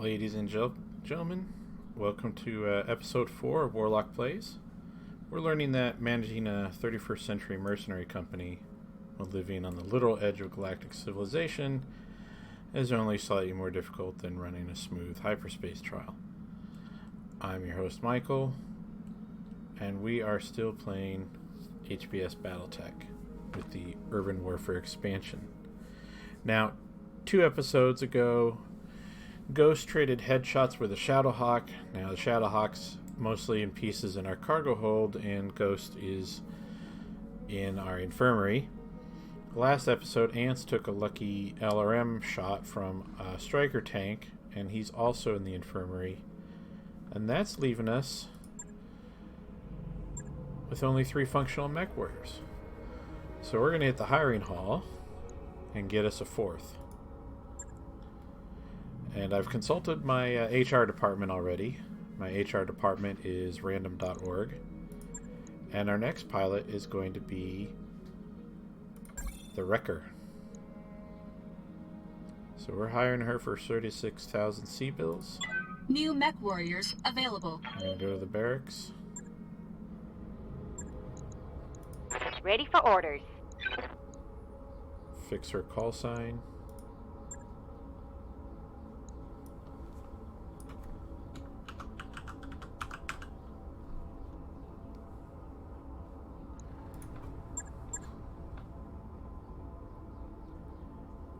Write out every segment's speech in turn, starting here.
Ladies and gentlemen, welcome to episode 4 of Warlock Plays. We're learning that managing a 31st century mercenary company while living on the literal edge of galactic civilization is only slightly more difficult than running a smooth hyperspace trial. I'm your host Michael, and we are still playing HBS Battletech with the Urban Warfare expansion. Now, 2 episodes ago, Ghost traded headshots with a Shadowhawk. Now the Shadowhawk's mostly in pieces in our cargo hold, and Ghost is in our infirmary. Last episode, Ants took a lucky LRM shot from a striker tank, and he's also in the infirmary. And that's leaving us with only 3 functional mech warriors. So we're going to hit the hiring hall and get us a 4th. And I've consulted my HR department already. My HR department is random.org. And our next pilot is going to be the Wrecker. So we're hiring her for 36,000 sea bills. New mech warriors available. I'm going to go to the barracks. Ready for orders. Fix her call sign.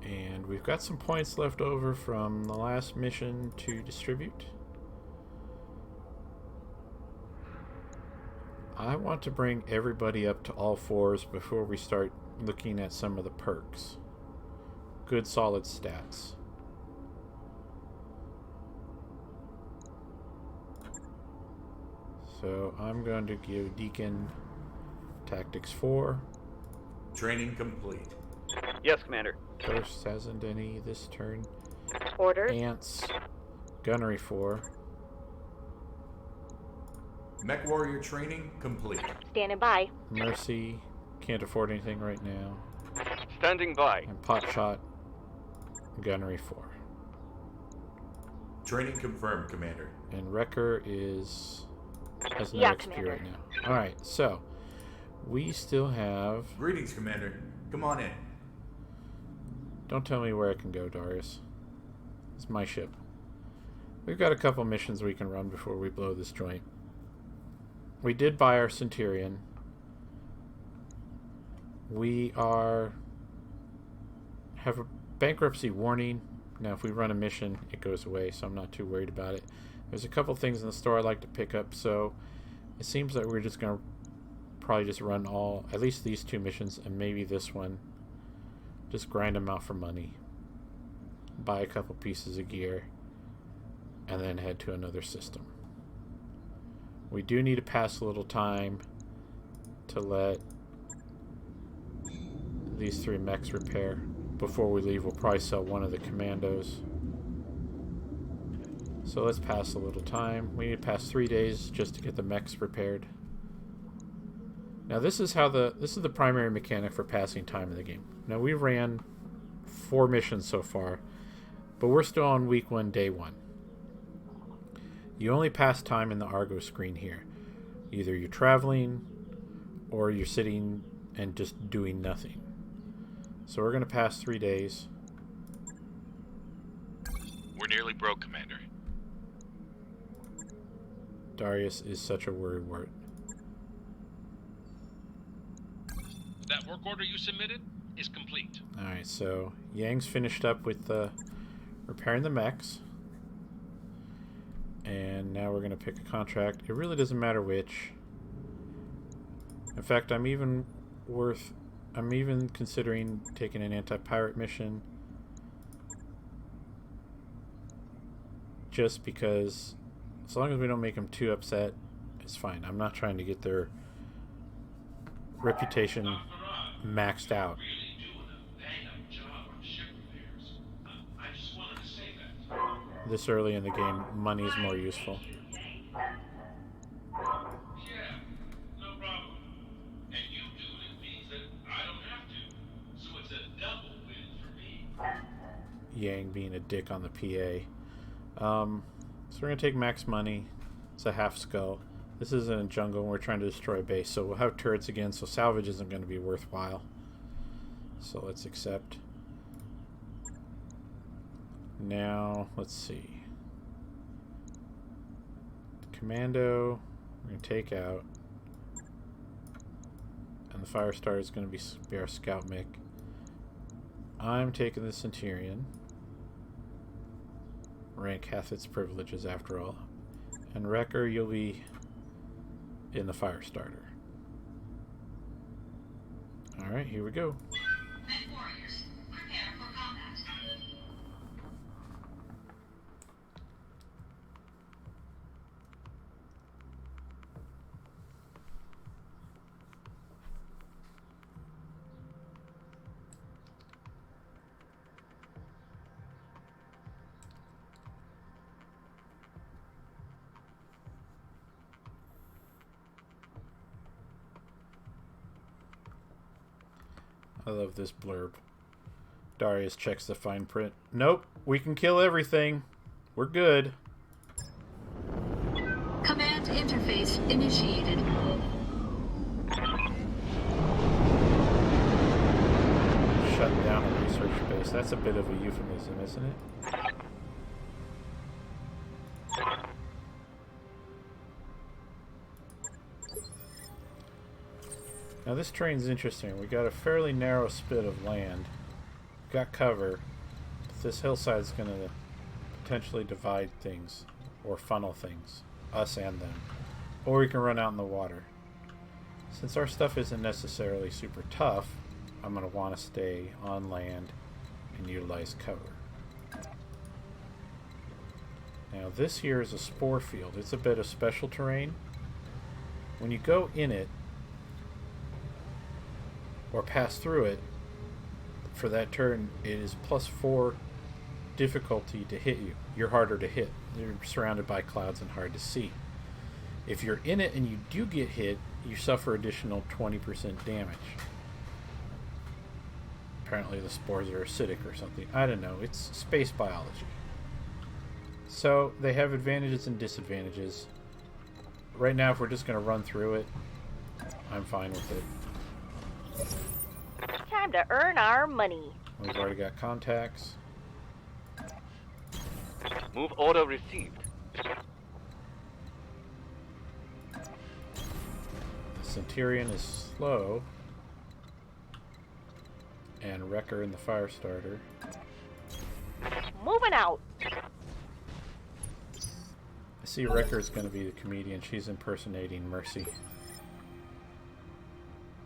And we've got some points left over from the last mission to distribute. I want to bring everybody up to all 4s before we start looking at some of the perks. Good solid stats. So I'm going to give Deacon Tactics 4. Training complete. Yes, Commander. Ghost hasn't any this turn. Orders. Ants, Gunnery 4. Mech warrior training complete. Standing by. Mercy, can't afford anything right now. Standing by. And Potshot, Gunnery 4. Training confirmed, Commander. And Wrecker has no Yeah, XP Commander. right now. Alright, so we still have... Greetings, Commander. Come on in. Don't tell me where I can go, Darius. It's my ship. We've got a couple missions we can run before we blow this joint. We did buy our Centurion. We have a bankruptcy warning. Now, if we run a mission, it goes away, so I'm not too worried about it. There's a couple things in the store I'd like to pick up, so it seems like we're just going to probably just run at least these 2 missions, and maybe this one. Just grind them out for money. Buy a couple pieces of gear, and then head to another system. We do need to pass a little time to let these 3 mechs repair. Before we leave, we'll probably sell one of the commandos. So let's pass a little time. We need to pass 3 days just to get the mechs repaired. Now this is the primary mechanic for passing time in the game. Now we ran 4 missions so far, but we're still on week 1, day 1. You only pass time in the Argo screen here. Either you're traveling or you're sitting and just doing nothing. So we're going to pass 3 days. We're nearly broke, Commander. Darius is such a worrywart. That work order you submitted is complete. Alright, so Yang's finished up with repairing the mechs. And now we're going to pick a contract. It really doesn't matter which. In fact, I'm even considering taking an anti-pirate mission. Just because, as long as we don't make them too upset, it's fine. I'm not trying to get their reputation maxed out. This early in the game, money is more useful. Yang being a dick on the PA. So we're going to take max money. It's a half skull. This isn't a jungle and we're trying to destroy a base, so we'll have turrets again, so salvage isn't going to be worthwhile. So let's accept. Now, let's see. Commando, we're going to take out. And the Firestarter is going to be our scout mic. I'm taking the Centurion. Rank hath its privileges after all. And Wrecker, you'll be in the Firestarter. Alright, here we go. Mech warriors, prepare for combat. I love this blurb. Darius checks the fine print. Nope, we can kill everything. We're good. Command interface initiated. Shut down a research base. That's a bit of a euphemism, isn't it? Now this terrain's interesting. We got a fairly narrow spit of land. We've got cover. But this hillside's going to potentially divide things or funnel things, us and them. Or we can run out in the water. Since our stuff isn't necessarily super tough, I'm going to want to stay on land and utilize cover. Now this here is a spore field. It's a bit of special terrain. When you go in it, or pass through it, for that turn, it is +4 difficulty to hit you. You're harder to hit. You're surrounded by clouds and hard to see. If you're in it and you do get hit, you suffer additional 20% damage. Apparently the spores are acidic or something. I don't know. It's space biology. So they have advantages and disadvantages. Right now, if we're just going to run through it, I'm fine with it. Time to earn our money. We've already got contacts. Move order received. The Centurion is slow. And Wrecker in the Firestarter. Moving out. I see Wrecker's going to be the comedian. She's impersonating Mercy.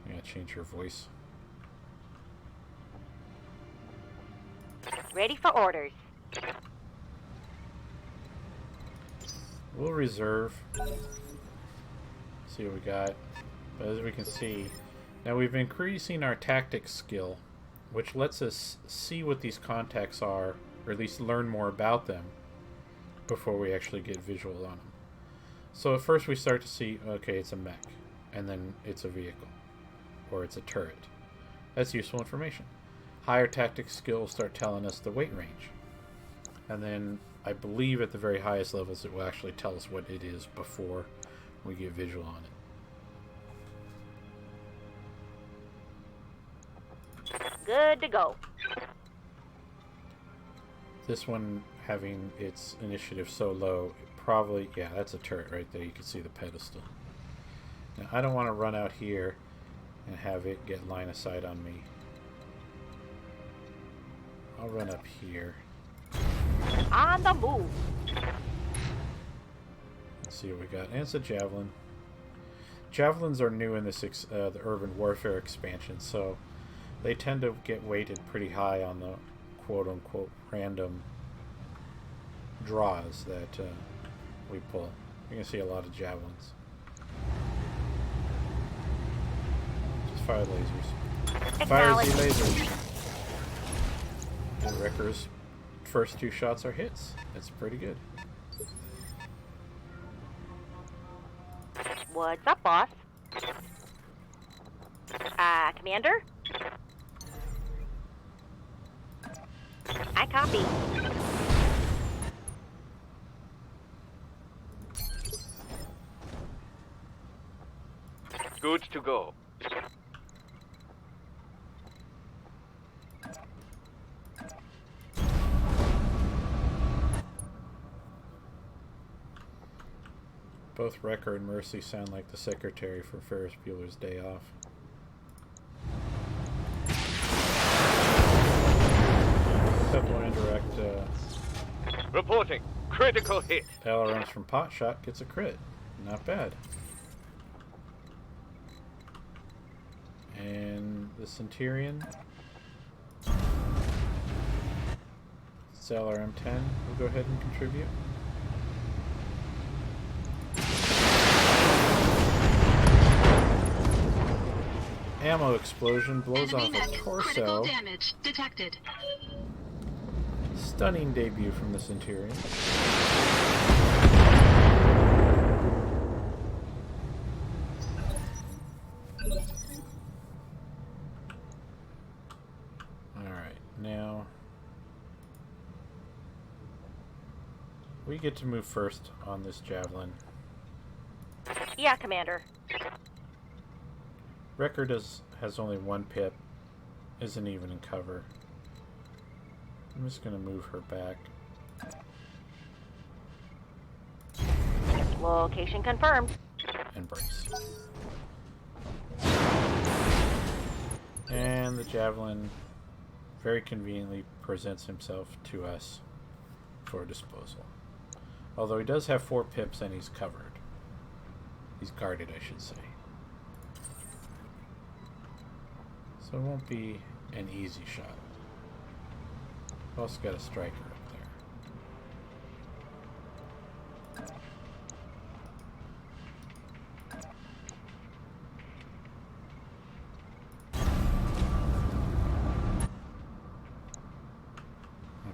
I'm going to change her voice. Ready for orders. We'll reserve. See what we got. But as we can see, now we've been increasing our tactics skill, which lets us see what these contacts are, or at least learn more about them before we actually get visual on them. So at first we start to see, okay, it's a mech, and then it's a vehicle, or it's a turret. That's useful information. Higher tactics skills start telling us the weight range. And then I believe at the very highest levels it will actually tell us what it is before we get visual on it. Good to go. This one having its initiative so low, it probably, yeah, that's a turret right there. You can see the pedestal. Now I don't want to run out here and have it get line of sight on me. I'll run up here. On the move. Let's see what we got. And it's a javelin. Javelins are new in this the urban warfare expansion, so they tend to get weighted pretty high on the quote-unquote random draws that we pull. You're going to see a lot of javelins. Just fire lasers. Fire the lasers. And Wrecker's first 2 shots are hits. That's pretty good. What's up, boss? Commander? I copy. Good to go. Both Wrecker and Mercy sound like the secretary for Ferris Bueller's Day Off. Couple indirect Reporting. Critical hit. ailerons from Potshot gets a crit. Not bad. And the Centurion. Sailor M10 will go ahead and contribute. Ammo explosion blows Enemy off mech. a torso. Critical damage detected. Stunning debut from the Centurion. Alright, now we get to move first on this javelin. Yeah, Commander. Wrecker has only one pip, isn't even in cover. I'm just going to move her back. Location confirmed. And brace. And the javelin very conveniently presents himself to us for disposal. Although he does have 4 pips and he's covered. He's guarded, I should say. So it won't be an easy shot. Also got a striker up there.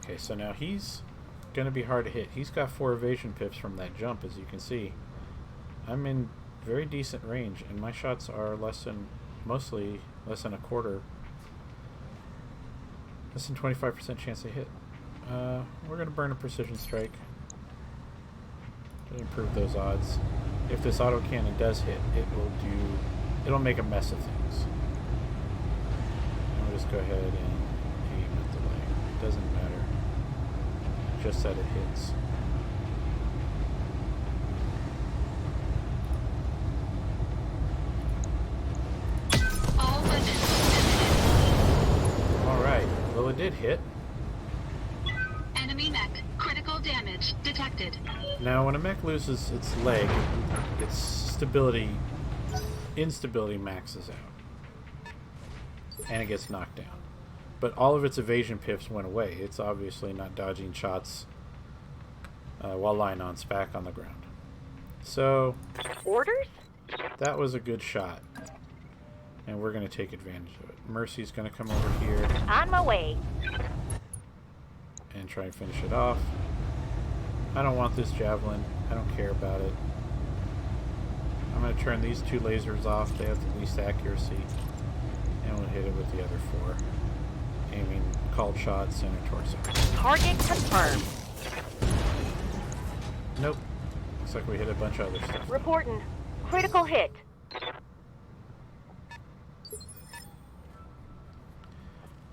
Okay, so now he's going to be hard to hit. He's got 4 evasion pips from that jump, as you can see. I'm in very decent range, and my shots are mostly less than a quarter. Less than 25% chance to hit. We're going to burn a precision strike to improve those odds. If this autocannon does hit, it'll make a mess of things. I'll just go ahead and aim at the leg. It doesn't matter. Just that it hits. All weapons. Alright, well it did hit. Enemy mech. Critical damage detected. Now when a mech loses its leg, its instability maxes out. And it gets knocked down. But all of its evasion pips went away. It's obviously not dodging shots while lying on its back on the ground. So, Orders? that was a good shot. And we're going to take advantage of it. Mercy's going to come over here On my way. and try and finish it off. I don't want this javelin. I don't care about it. I'm going to turn these 2 lasers off. They have the least accuracy. And we'll hit it with the other 4. Aiming, called shot, center torso. Target confirmed. Nope. Looks like we hit a bunch of other stuff. Reporting. Critical hit.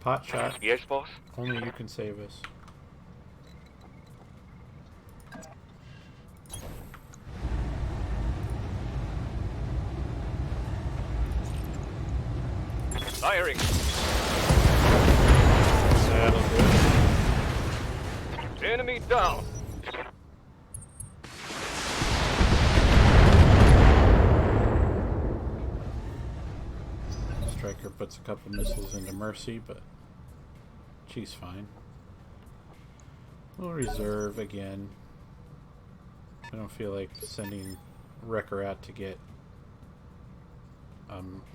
Potshot. Yes, boss? Only you can save us. Firing. That'll do it. Enemy down. Striker puts a couple missiles into Mercy, but she's fine. We'll reserve again. I don't feel like sending Wrecker out to get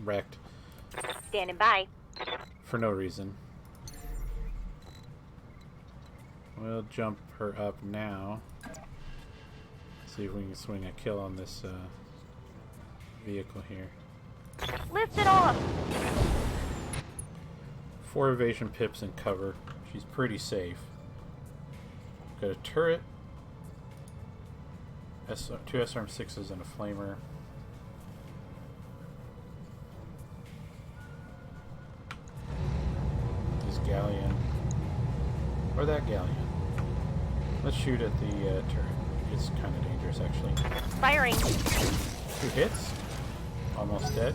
wrecked Standing by. for no reason. We'll jump her up now. See if we can swing a kill on this vehicle here. Lift it off. 4 evasion pips and cover. She's pretty safe. Got a turret. 2 SRM6s and a flamer. galleon. Or that galleon. Let's shoot at the turret. It's kind of dangerous, actually. Firing. 2 hits. Almost dead.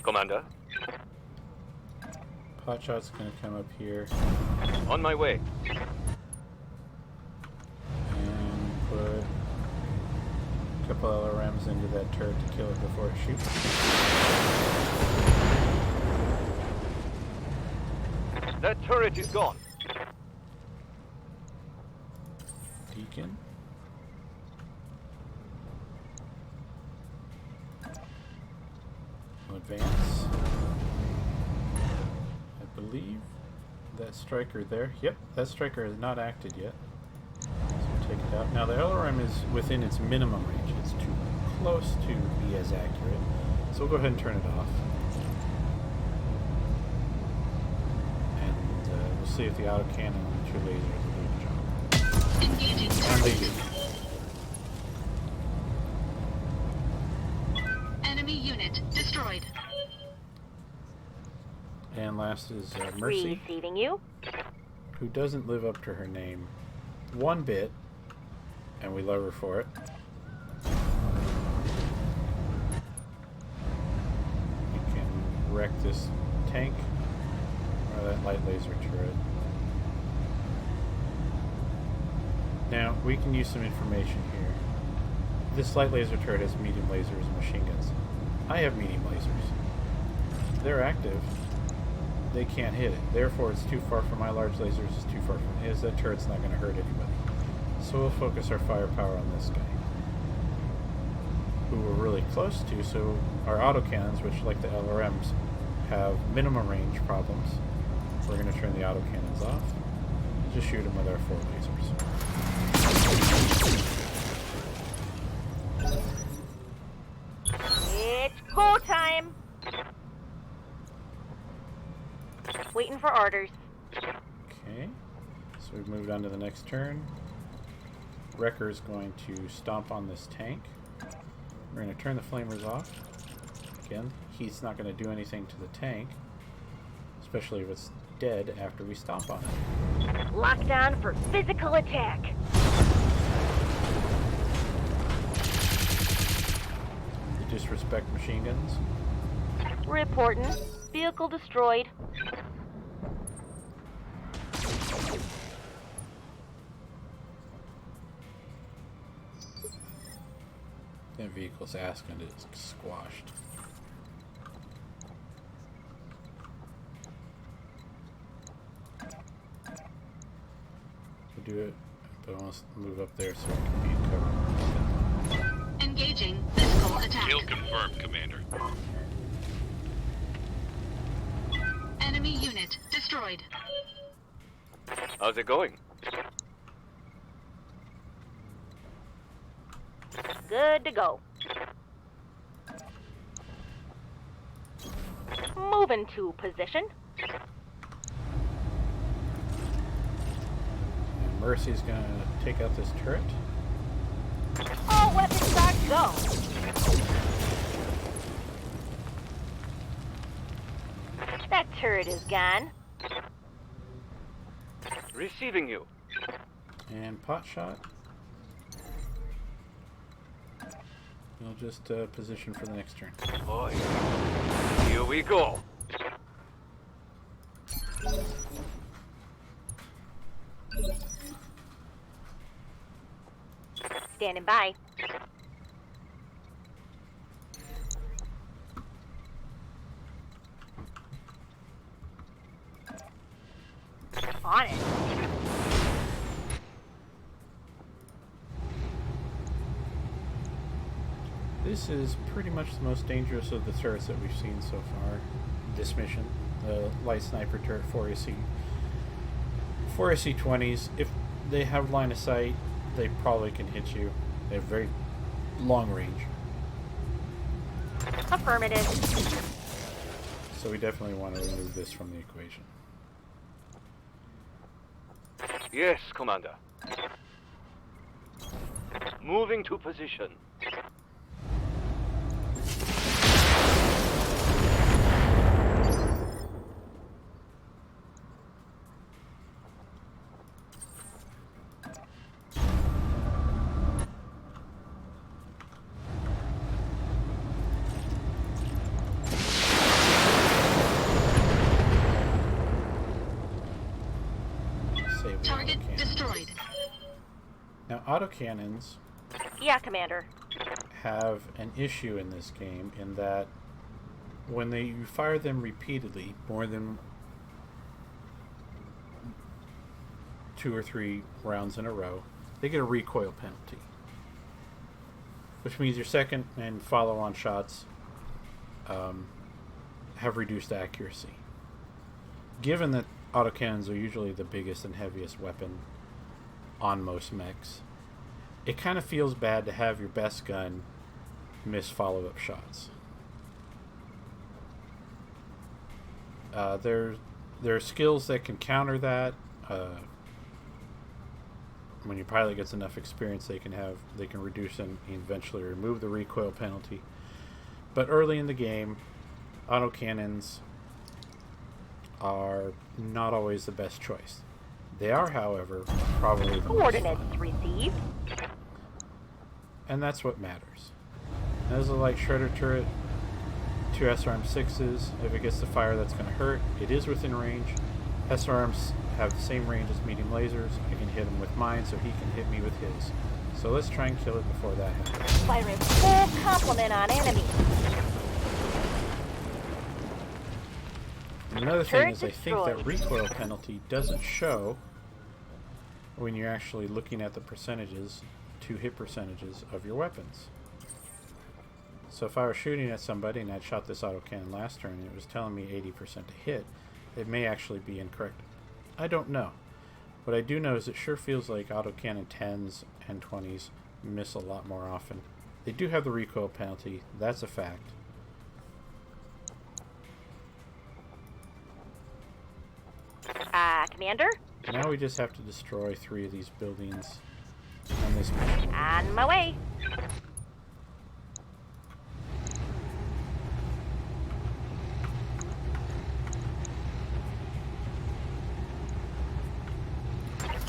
Commander, Potshot's gonna come up here on my way. and put a couple LRMs into that turret to kill it before it shoots. That turret is gone. Deacon. Advance. I believe that striker there. Yep, that striker has not acted yet. So we'll take it out. Now the LRM is within its minimum range. It's too close to be as accurate. So we'll go ahead and turn it off. And we'll see if the autocannon and the 2 lasers will do the job. Engaging And they target. do. Enemy unit destroyed. And last is Mercy, Receiving you. who doesn't live up to her name one bit, and we love her for it. We can wreck this tank or that light laser turret. Now, we can use some information here. This light laser turret has medium lasers and machine guns. I have medium lasers. They're active. They can't hit it. Therefore, it's too far from my large lasers. It's too far from his. That turret's not going to hurt anybody. So we'll focus our firepower on this guy, who we're really close to. So our autocannons, which like the LRMs, have minimum range problems. We're going to turn the autocannons off and just shoot them with our 4 lasers. It's go time. Waiting for orders. Okay, so we've moved on to the next turn. Wrecker is going to stomp on this tank. We're going to turn the flamers off. Again, he's not going to do anything to the tank, especially if it's dead after we stomp on it. Lockdown for physical attack. You disrespect machine guns. Reporting. Vehicle destroyed. That vehicle's ass gonna get squashed. We'll do it, but I want to move up there so we can be in cover. Engaging physical attack. Kill confirmed, Commander. Enemy unit destroyed. How's it going? Good to go. Moving to position. And Mercy's gonna take out this turret. All weapons start go. That turret is gone. Receiving you. And Potshot. We'll just position for the next turn. Boy, here we go. Standing by. On it. This is pretty much the most dangerous of the turrets that we've seen so far. This mission, the light sniper turret 4SC20s. If they have line of sight, they probably can hit you. They have very long range. Affirmative. So we definitely want to remove this from the equation. Yes, Commander. Moving to position. Save the Target autocannon. destroyed. Now, autocannons Yeah, Commander. have an issue in this game in that when you fire them repeatedly, more than 2 or 3 rounds in a row, they get a recoil penalty, which means your second and follow-on shots have reduced accuracy. Given that autocannons are usually the biggest and heaviest weapon on most mechs, it kind of feels bad to have your best gun miss follow-up shots. There are skills that can counter that. When your pilot gets enough experience, they can reduce and eventually remove the recoil penalty. But early in the game, autocannons are not always the best choice. They are, however, probably the most Coordinates fun. received. And that's what matters. As a light shredder turret, 2 SRM-6s. If it gets to fire, that's going to hurt. It is within range. SRMs have the same range as medium lasers. I can hit him with mine, so he can hit me with his. So let's try and kill it before that happens. Firing full complement on enemy. Another thing Turret is I think that destroyed. recoil penalty doesn't show when you're actually looking at the percentages, 2 hit percentages of your weapons. So if I was shooting at somebody and I'd shot this autocannon last turn and it was telling me 80% to hit, it may actually be incorrect. I don't know. What I do know is it sure feels like autocannon 10s and 20s miss a lot more often. They do have the recoil penalty, that's a fact. Commander? Now we just have to destroy 3 of these buildings on this mission. On my way.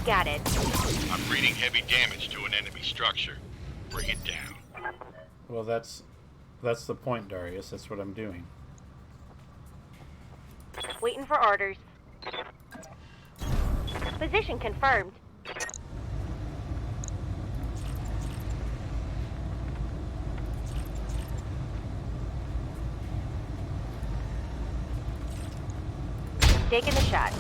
Got it. I'm reading heavy damage to an enemy structure. Bring it down. Well, that's the point, Darius. That's what I'm doing. Waiting for orders. Position confirmed. Taking the shot.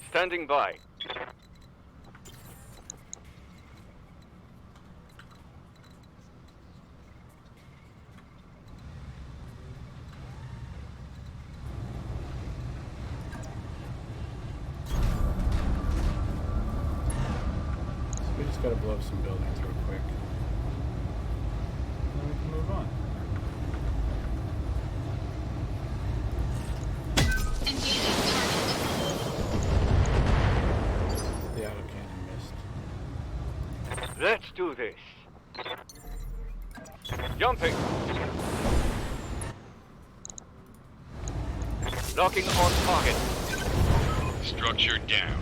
Standing by. So we just gotta blow up some buildings real quick. And then we can move on. Engaging target. The autocannon missed. Let's do this. Jumping. Locking on target. Structure down.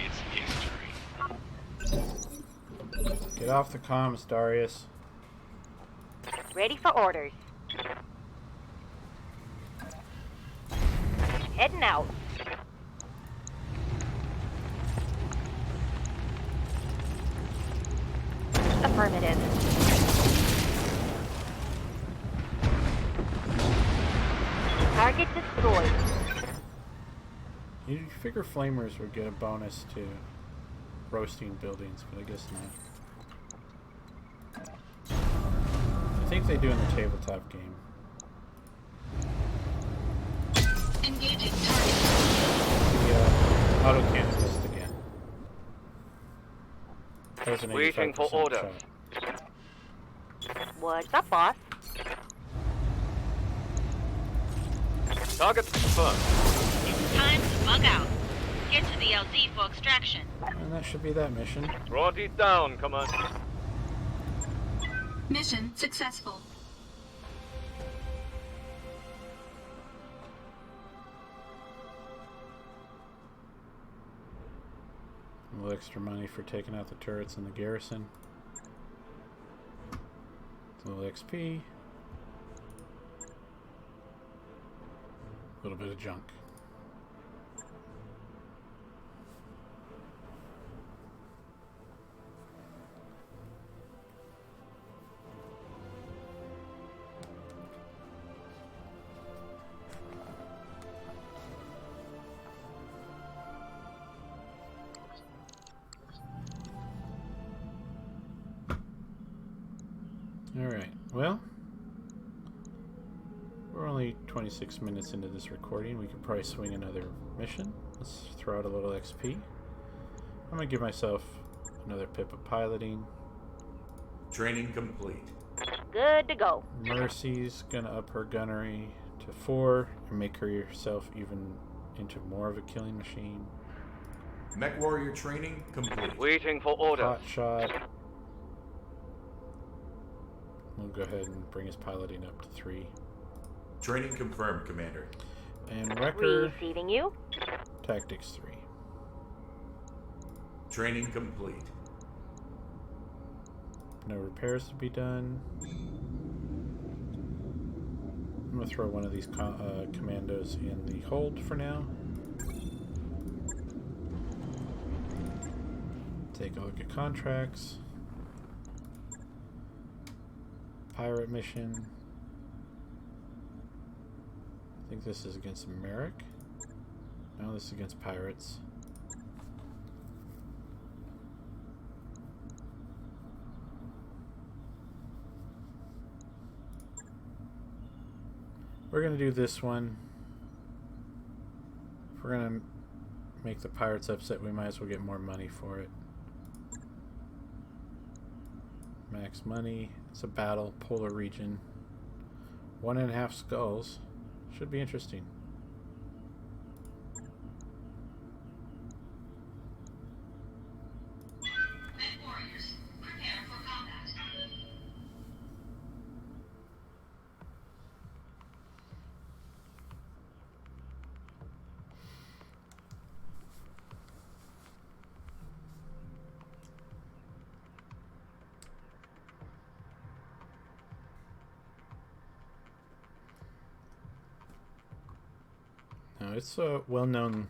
It's history. Get off the comms, Darius. Ready for orders. Heading out. Affirmative. Target destroyed. You figure flamers would get a bonus to roasting buildings, but I guess not. I think they do in the tabletop game. Engaging target. The autocannon missed again. That was an Waiting for 85% orders. shot. What's up, boss? Target confirmed. It's time to bug out. Get to the LZ for extraction. And that should be that mission. Roddy down, Commander. Mission successful. A little extra money for taking out the turrets in the garrison. A little XP. A little bit of junk. Alright, well, we're only 26 minutes into this recording. We could probably swing another mission. Let's throw out a little XP. I'm going to give myself another pip of piloting. Training complete. Good to go. Mercy's going to up her gunnery to 4 and make her yourself even into more of a killing machine. Mech warrior training complete. Waiting for orders. Potshot. We'll go ahead and bring his piloting up to 3. Training confirmed, Commander. And Wrecker, Receiving you. Tactics 3. Training complete. No repairs to be done. I'm going to throw one of these commandos in the hold for now. Take a look at contracts. Pirate mission. I think this is against Merrick. No, this is against pirates. We're going to do this one. If we're going to make the pirates upset, we might as well get more money for it. Max money. It's a battle. Polar region. 1.5 skulls. Should be interesting. Warriors, prepare for combat. Now, it's a well-known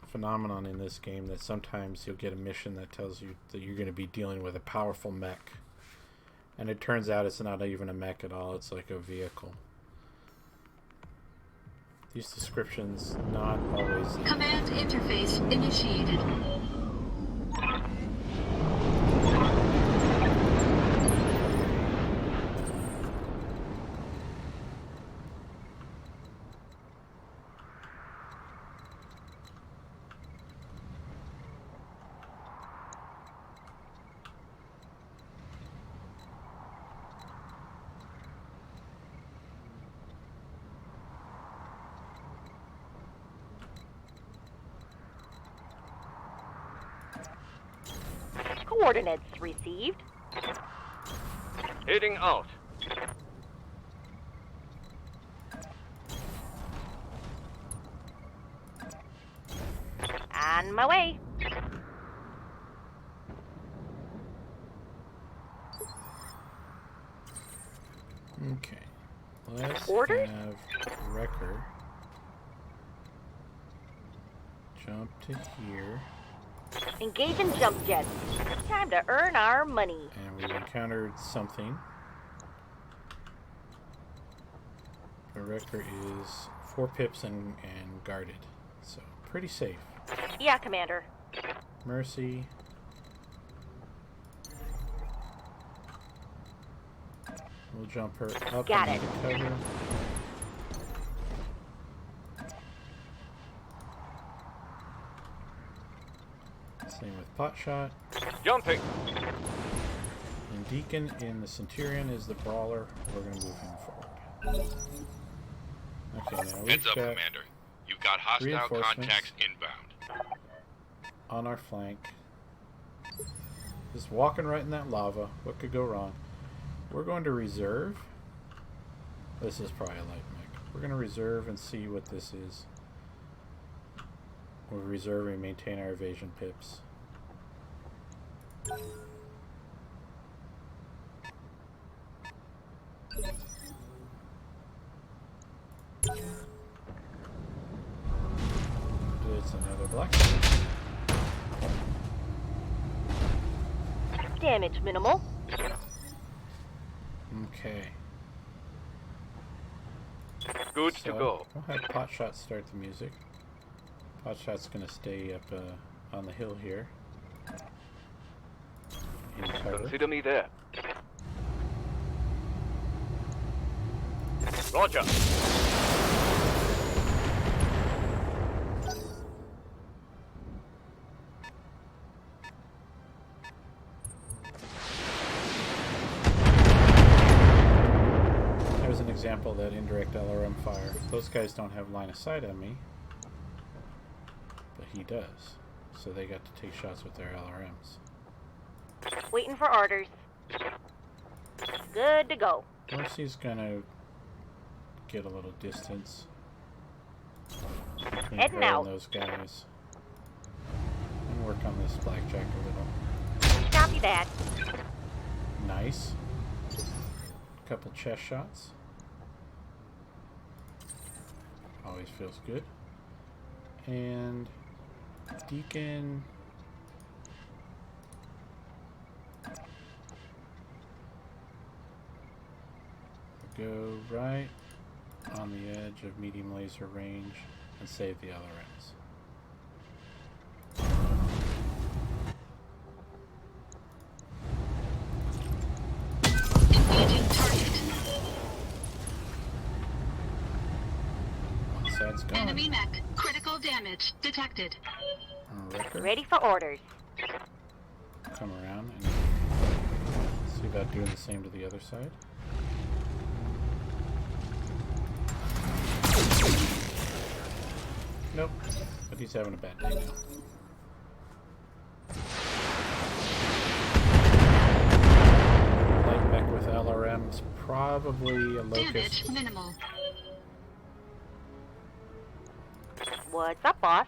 phenomenon in this game that sometimes you'll get a mission that tells you that you're going to be dealing with a powerful mech. And it turns out it's not even a mech at all, it's like a vehicle. These descriptions not always... Command interface initiated. Coordinates received. Heading out. On my way. Okay. Let's Orders? have Wrecker jump to here. Engaging jump jets. Time to earn our money. And we encountered something. The Wrecker is 4 pips and guarded. So, pretty safe. Yeah, Commander. Mercy. We'll jump her up Got into cover. Same with Potshot. Jumping. And Deacon in the Centurion is the brawler. We're going to move him forward. Okay, now we've Heads up, got... Commander. You've got hostile Reinforcements. contacts inbound. On our flank. Just walking right in that lava. What could go wrong? We're going to reserve. This is probably a light mech. We're going to reserve and see what this is. We'll reserve and maintain our evasion pips. It's another black. Damage minimal. Okay. Good to go. We'll have Potshot start the music. Potshot's gonna stay up on the hill here. In cover. Consider me there. Roger. There's an example of that indirect LRM fire. Those guys don't have line of sight on me, but he does. So they got to take shots with their LRMs. Waiting for orders. Good to go. Dorsey's gonna get a little distance between Heading her out. and those guys. And work on this blackjack a little. Copy that. Nice. Couple chest shots. Always feels good. And Deacon. Go right on the edge of medium laser range and save the LRMs. Engaging target. One side's gone. Enemy mech. Critical damage detected. Wrecker. Ready for orders. Come around and see about doing the same to the other side. Nope, but he's having a bad day now. Light mech with LRMs, probably a locust. Damage minimal. What's up, boss?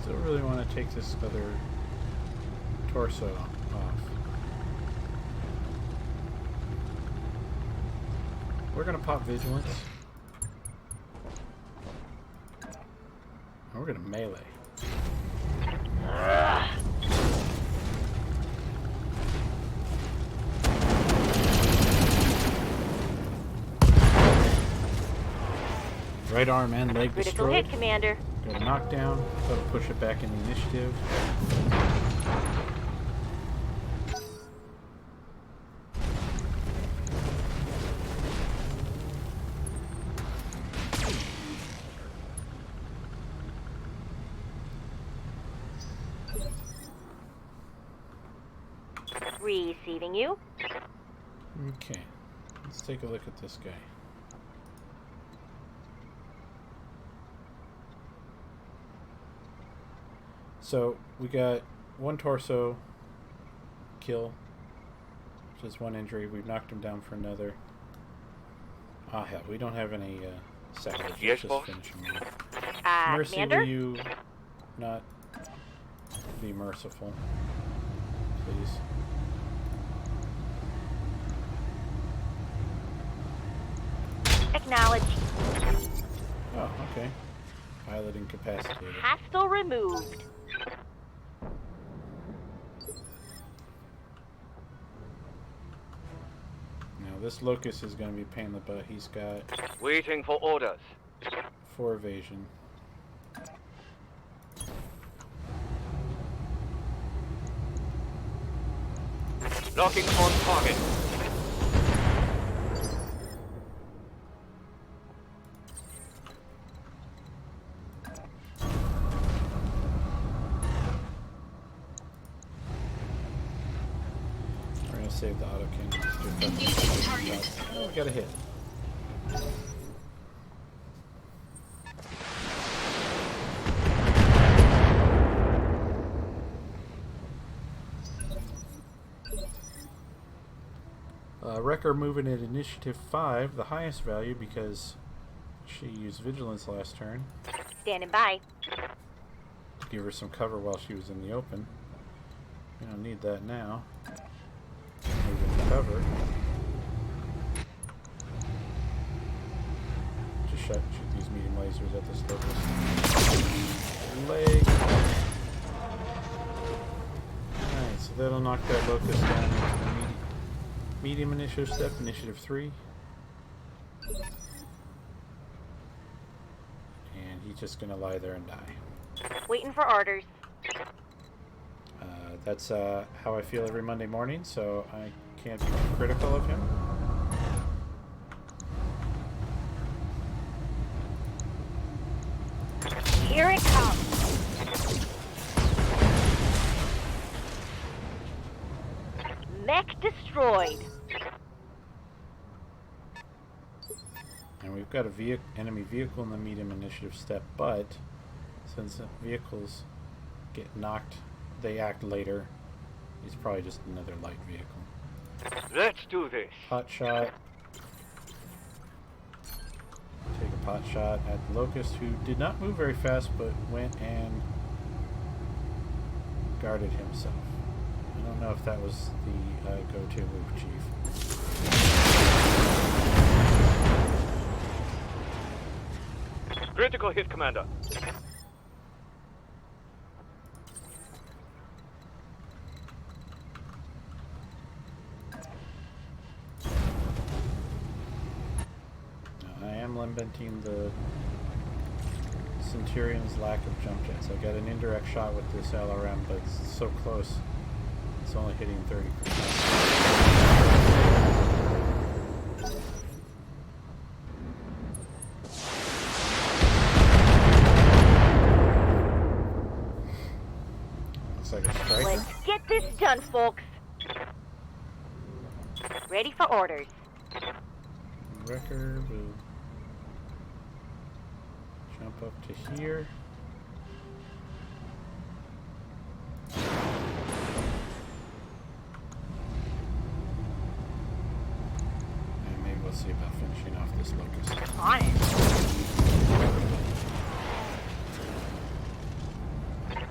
Still really want to take this other torso off. We're gonna pop vigilance. And we're gonna melee. Right arm and leg Critical destroyed. hit, Commander. Got a knockdown. That'll push it back in the initiative. Receiving you. Okay. Let's take a look at this guy. So we got one torso kill, just one injury. We've knocked him down for another. Ah, hell, we don't have any salvage. Yes, Let's just boss. finish him off. Mercy, Commander? will you not be merciful, please? Acknowledge. Oh, okay. Pilot incapacitated. Hostile removed. Now this locust is going to be a pain in the butt. He's got Waiting for orders. 4 evasion. Locking on target. We're gonna save the auto cannon. Engaging target. Oh, we got a hit. Wrecker moving at initiative 5, the highest value because she used vigilance last turn. Standing by. Give her some cover while she was in the open. We don't need that now. Move into cover. Just shoot these medium lasers at this locust. Leg. Alright, so that'll knock that locust down into the medium initiative step, initiative 3. And he's just gonna lie there and die. Waiting for orders. That's how I feel every Monday morning, so I can't be too critical of him. Here it comes. Mech destroyed. And we've got a enemy vehicle in the medium initiative step, but since vehicles get knocked, they act later. He's probably just another light vehicle. Let's do this. Potshot. Take a pot shot at the locust, who did not move very fast, but went and guarded himself. I don't know if that was the go-to move, Chief. Critical hit, Commander. I am lamenting the Centurion's lack of jump jets. I got an indirect shot with this LRM, but it's so close. It's only hitting 30%. Looks like a striker. Let's get this done, folks. Ready for orders. Wrecker will jump up to here. And maybe we'll see about finishing off this locust. On it.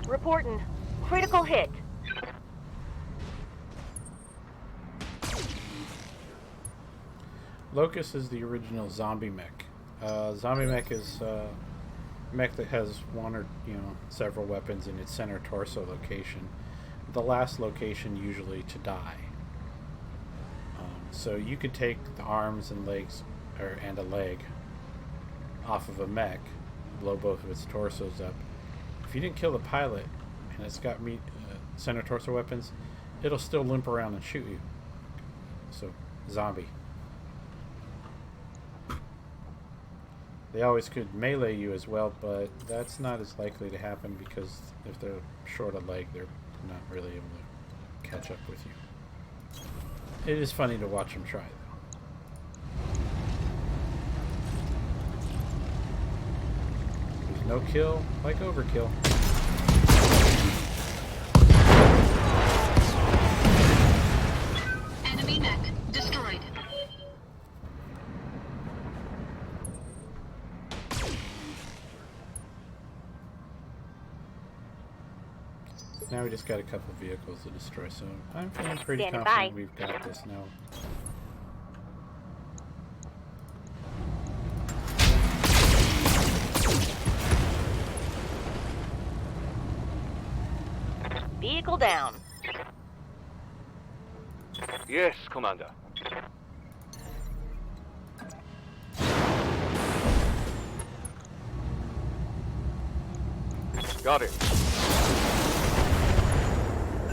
Reporting. Critical hit. Locust is the original zombie mech. Zombie mech is a mech that has one or several weapons in its center torso location. The last location usually to die. So you could take the arms and legs, and a leg, off of a mech, blow both of its torsos up. If you didn't kill the pilot and it's got center torso weapons, it'll still limp around and shoot you. So, zombie. They always could melee you as well, but that's not as likely to happen because if they're short a leg, they're not really able to catch up with you. It is funny to watch them try, though. There's no kill like overkill. Enemy mech destroyed. Now we just got a couple vehicles to destroy, so I'm feeling pretty Standing confident by. we've got this now. Vehicle down. Yes, Commander. Got it.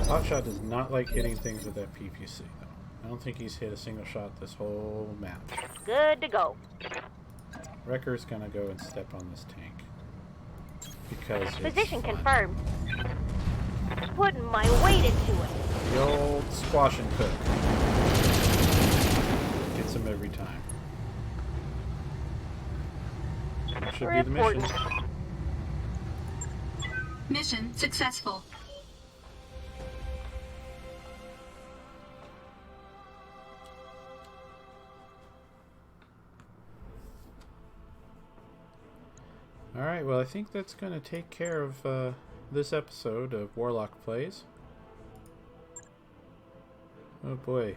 Potshot does not like hitting things with that PPC, though. I don't think he's hit a single shot this whole map. Good to go. Wrecker's gonna go and step on this tank. Because it's Position fun. confirmed. Putting my weight into it. The old squash and cook. Gets him every time. That should be the mission. Reporting. Mission successful. Alright, well I think that's going to take care of this episode of Warlock Plays. Oh boy.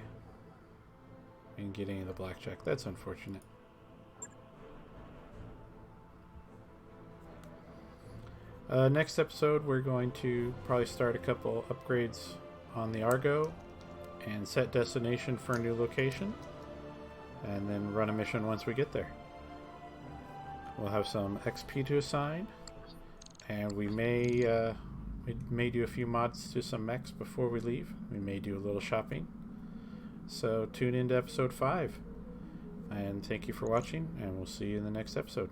Didn't get any of the blackjack. That's unfortunate. Next episode we're going to probably start a couple upgrades on the Argo and set destination for a new location. And then run a mission once we get there. We'll have some XP to assign, and we may do a few mods to some mechs before we leave. We may do a little shopping. So tune in to episode 5, and thank you for watching, and we'll see you in the next episode.